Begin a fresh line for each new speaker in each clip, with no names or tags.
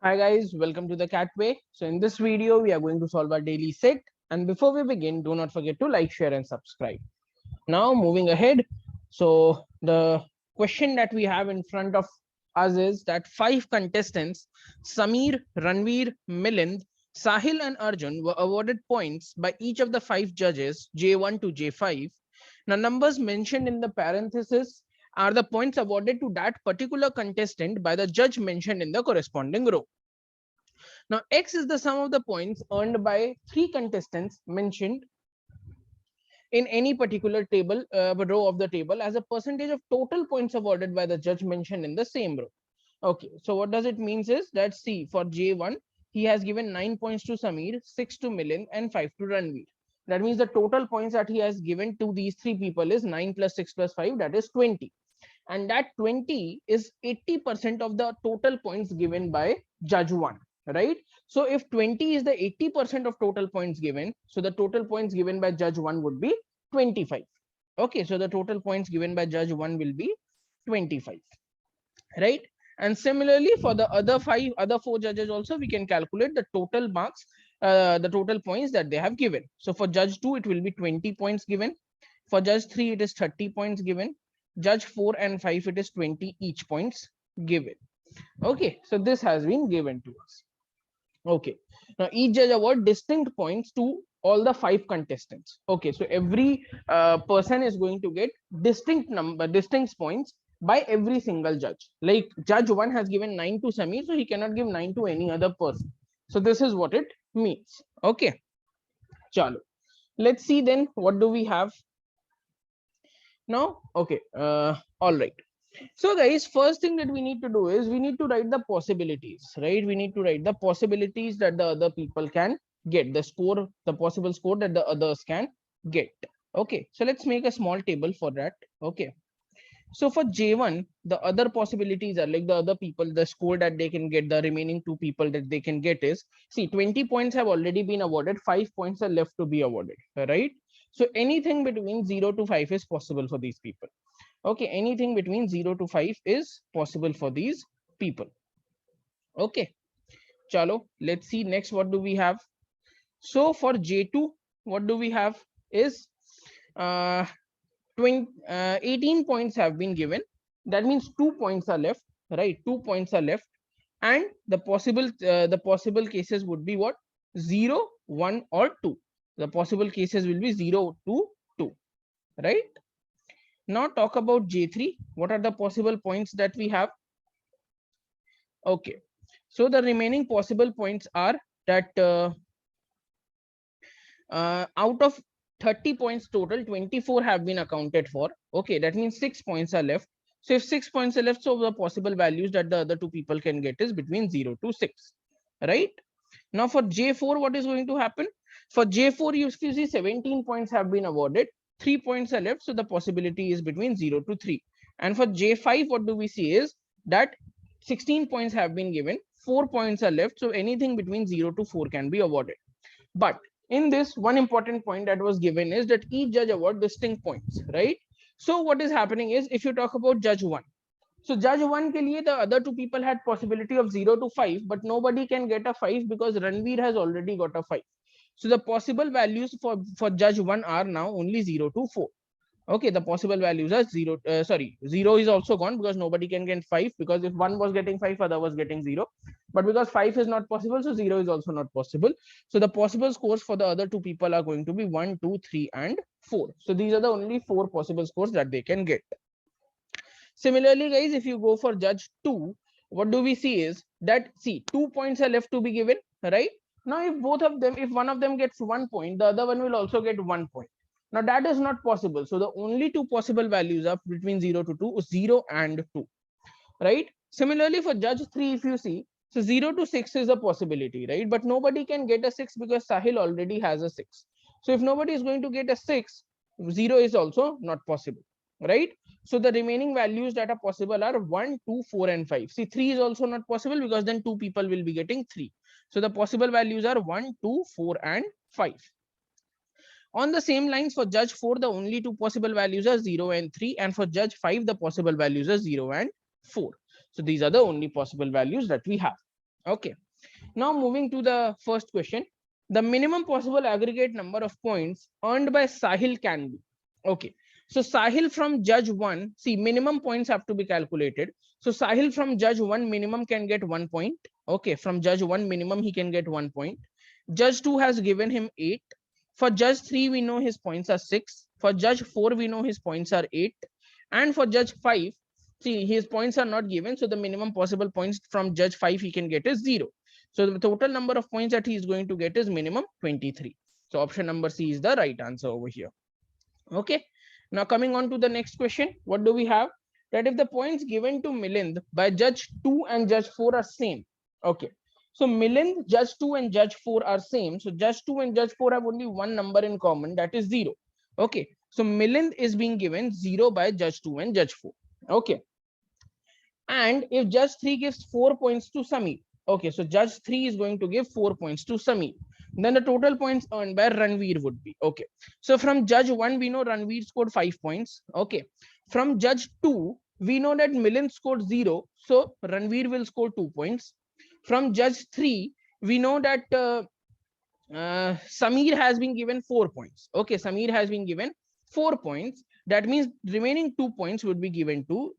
Hi guys, welcome to the CATWay. So in this video, we are going to solve our daily set. And before we begin, do not forget to like, share and subscribe. Now moving ahead. So the question that we have in front of us is that 5 contestants, Samir, Ranveer, Milind, Sahil and Arjun were awarded points by each of the 5 judges, J1 to J5. Now numbers mentioned in the parenthesis are the points awarded to that particular contestant by the judge mentioned in the corresponding row. Now, X is the sum of the points earned by 3 contestants mentioned in any particular table, row of the table as a percentage of total points awarded by the judge mentioned in the same row. Okay, so what does it means is that C for J1, he has given 9 points to Samir, 6 to Milind and 5 to Ranveer. That means the total points that he has given to these 3 people is 9 plus 6 plus 5, that is 20. And that 20 is 80% of the total points given by judge 1, right? So if 20 is the 80% of total points given, so the total points given by judge 1 would be 25. Okay, so the total points given by judge 1 will be 25, right? And similarly for the other 4 judges also, we can calculate the total marks, the total points that they have given. So for judge 2 it will be 20 points given, for judge 3 it is 30 points given, judge 4 and 5 it is 20 each points given. Okay, so this has been given to us. Okay, now each judge award distinct points to all the 5 contestants. Okay, so every person is going to get distinct points by every single judge. Like judge 1 has given 9 to Samir, so he cannot give 9 to any other person. So this is what it means. Okay, chalo, let's see then what do we have now. Okay, all right. So guys, first thing that we need to do is we need to write the possibilities, right? We need to write the possibilities that the other people can get, the score, the possible score that the others can get. Okay, so let's make a small table for that. Okay, so for J1, the other possibilities are like the other people, the score that they can get, the remaining 2 people that they can get is, see, 20 points have already been awarded, 5 points are left to be awarded, right? So anything between 0 to 5 is possible for these people. Okay, anything between 0 to 5 is possible for these people. Okay, chalo, let's see next what do we have. So for J2, what do we have is 18 points have been given. That means 2 points are left, right? 2 points are left, and the possible cases would be what? 0, 1 or 2. The possible cases will be 0 to 2, right? Now talk about J3. What are the possible points that we have? Okay, so the remaining possible points are that out of 30 points total, 24 have been accounted for. Okay, that means 6 points are left. So if 6 points are left, so the possible values that the other 2 people can get is between 0 to 6, right? Now for J4, what is going to happen? For J4, you see 17 points have been awarded, 3 points are left, so the possibility is between 0 to 3. And for J5, what do we see is that 16 points have been given, 4 points are left, so anything between 0 to 4 can be awarded. But in this, one important point that was given is that each judge award distinct points, right? So what is happening is, if you talk about judge 1, so judge 1 ke liye, the other 2 people had possibility of 0 to 5, but nobody can get a 5 because Ranveer has already got a 5. So the possible values for judge 1 are now only 0 to 4. Okay, the possible values are 0, 0 is also gone because nobody can get 5, because if one was getting 5, other was getting 0. But because 5 is not possible, so 0 is also not possible. So the possible scores for the other 2 people are going to be 1, 2, 3 and 4. So these are the only 4 possible scores that they can get. Similarly, guys, if you go for judge 2, what do we see is that, see, 2 points are left to be given, right? Now, if both of them, if one of them gets 1 point, the other one will also get 1 point. Now, that is not possible. So the only 2 possible values are between 0 to 2, 0 and 2, right? Similarly, for judge 3, if you see, so 0 to 6 is a possibility, right? But nobody can get a 6 because Sahil already has a 6. So if nobody is going to get a 6, 0 is also not possible, right? So the remaining values that are possible are 1, 2, 4 and 5. See, 3 is also not possible because then 2 people will be getting 3. So the possible values are 1, 2, 4 and 5. On the same lines, for judge 4, the only 2 possible values are 0 and 3. And for judge 5, the possible values are 0 and 4. So these are the only possible values that we have. Okay. Now moving to the first question, the minimum possible aggregate number of points earned by Sahil can be. Okay. So Sahil from judge 1, see minimum points have to be calculated. So Sahil from judge 1 minimum can get 1 point. Okay. From judge 1 minimum he can get 1 point. Judge 2 has given him 8. For judge 3 we know his points are 6. For judge 4 we know his points are 8. And for judge 5, see his points are not given. So the minimum possible points from judge 5 he can get is 0. So the total number of points that he is going to get is minimum 23. So option number C is the right answer over here. Okay. Now coming on to the next question, what do we have? That if the points given to Milind by judge 2 and judge 4 are same. Okay. So Milind, judge 2 and judge 4 are same. So judge 2 and judge 4 have only one number in common, that is 0. Okay. So Milind is being given 0 by judge 2 and judge 4. Okay. And if judge 3 gives 4 points to Samir, okay, so judge 3 is going to give 4 points to Samir, then the total points earned by Ranveer would be, okay. So from judge 1, we know Ranveer scored 5 points, okay. From judge 2, we know that Milind scored 0, so Ranveer will score 2 points. From judge 3, we know that Samir has been given 4 points, okay. Samir has been given 4 points. That means remaining 2 points would be given to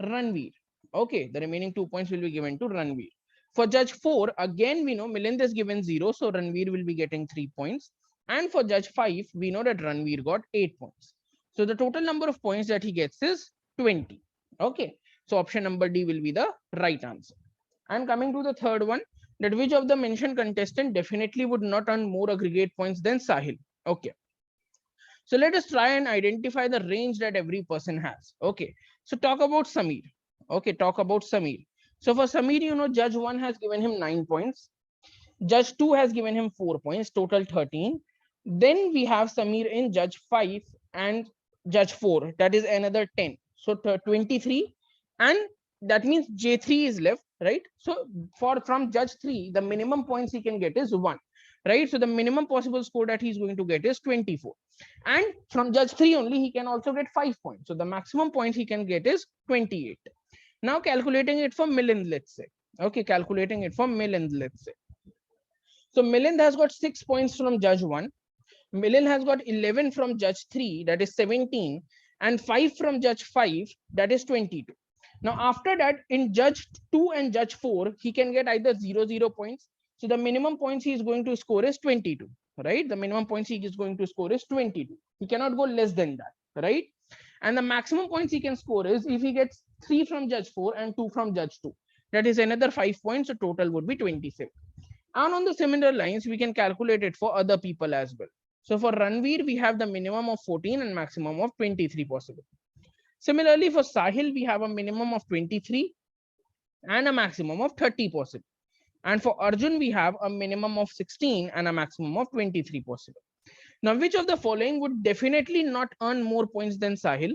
Ranveer. Okay, the remaining 2 points will be given to Ranveer. For judge 4, again we know Milind is given 0, so Ranveer will be getting 3 points. And for judge 5, we know that Ranveer got 8 points. So the total number of points that he gets is 20. Okay, so option number D will be the right answer. And coming to the third one, that which of the mentioned contestant definitely would not earn more aggregate points than Sahil? Okay. So let us try and identify the range that every person has. Okay. So talk about Samir. Okay. Talk about Samir. So for Samir, you know, judge 1 has given him 9 points. Judge 2 has given him 4 points, total 13. Then we have Samir in judge 5 and judge 4. That is another 10. So 23. And that means J3 is left, right? So from judge 3, the minimum points he can get is 1. Right, so the minimum possible score that he's going to get is 24, and from judge 3 only he can also get 5 points, so the maximum points he can get is 28. Now calculating it for Milind, let's say. Okay, calculating it for Milind, let's say. So Milind has got 6 points from judge 1, Milind has got 11 from judge 3, that is 17, and 5 from judge 5, that is 22. Now after that, in judge 2 and judge 4, he can get either 0 points. So the minimum points he is going to score is 22, right? The minimum points he is going to score is 22. He cannot go less than that, right? And the maximum points he can score is if he gets 3 from judge 4 and 2 from judge 2. That is another 5 points, so total would be 27. And on the similar lines, we can calculate it for other people as well. So for Ranveer, we have the minimum of 14 and maximum of 23 possible. Similarly, for Sahil, we have a minimum of 23 and a maximum of 30 possible. And for Arjun, we have a minimum of 16 and a maximum of 23 possible. Now, which of the following would definitely not earn more points than Sahil?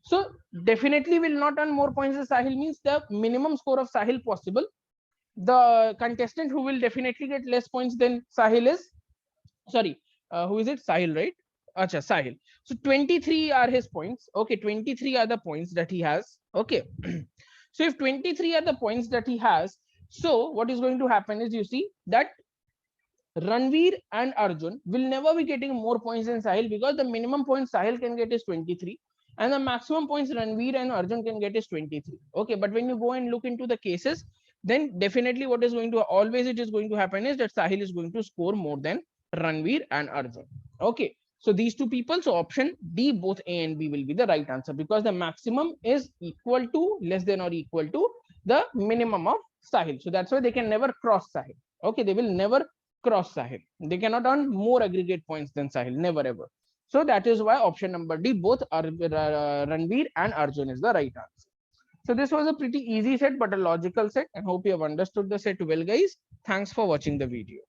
So, definitely will not earn more points than Sahil means the minimum score of Sahil possible. The contestant who will definitely get less points than Sahil is, sorry, who is it? Sahil, right? Acha, Sahil. So 23 are his points. Okay, 23 are the points that he has. Okay. So if 23 are the points that he has, so what is going to happen is, you see that Ranveer and Arjun will never be getting more points than Sahil, because the minimum points Sahil can get is 23 and the maximum points Ranveer and Arjun can get is 23. Okay, but when you go and look into the cases, then definitely what is going to always it is going to happen is that Sahil is going to score more than Ranveer and Arjun. Okay, so these two people, so option D, both A and B will be the right answer, because the maximum is equal to, less than or equal to the minimum of Sahil. So that's why they can never cross Sahil. Okay, they will never cross Sahil. They cannot earn more aggregate points than Sahil, never ever. So that is why option number D, both Ranveer and Arjun is the right answer. So this was a pretty easy set, but a logical set, and hope you have understood the set well, guys. Thanks for watching the video.